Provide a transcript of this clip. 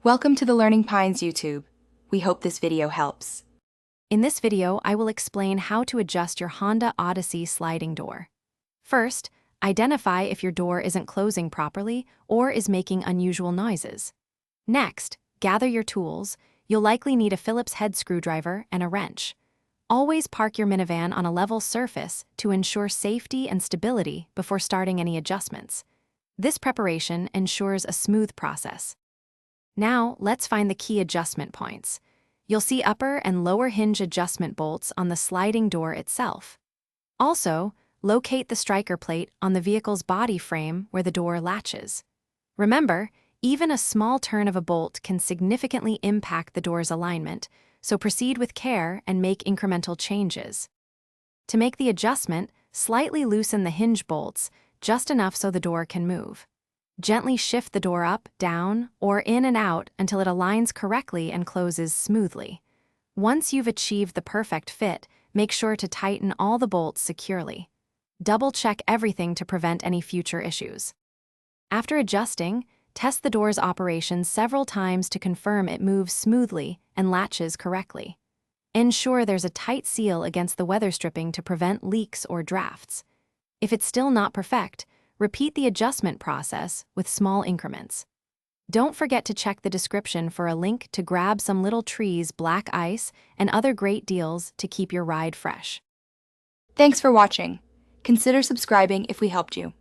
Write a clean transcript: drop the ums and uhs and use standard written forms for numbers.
Welcome to the Learning Pines YouTube. We hope this video helps. In this video, I will explain how to adjust your Honda Odyssey sliding door. First, identify if your door isn't closing properly or is making unusual noises. Next, gather your tools. You'll likely need a Phillips head screwdriver and a wrench. Always park your minivan on a level surface to ensure safety and stability before starting any adjustments. This preparation ensures a smooth process. Now, let's find the key adjustment points. You'll see upper and lower hinge adjustment bolts on the sliding door itself. Also, locate the striker plate on the vehicle's body frame where the door latches. Remember, even a small turn of a bolt can significantly impact the door's alignment, so proceed with care and make incremental changes. To make the adjustment, slightly loosen the hinge bolts, just enough so the door can move. Gently shift the door up, down, or in and out until it aligns correctly and closes smoothly. Once you've achieved the perfect fit, make sure to tighten all the bolts securely. Double-check everything to prevent any future issues. After adjusting, test the door's operation several times to confirm it moves smoothly and latches correctly. Ensure there's a tight seal against the weather stripping to prevent leaks or drafts. If it's still not perfect, repeat the adjustment process with small increments. Don't forget to check the description for a link to grab some Little Trees black ice and other great deals to keep your ride fresh. Thanks for watching. Consider subscribing if we helped you.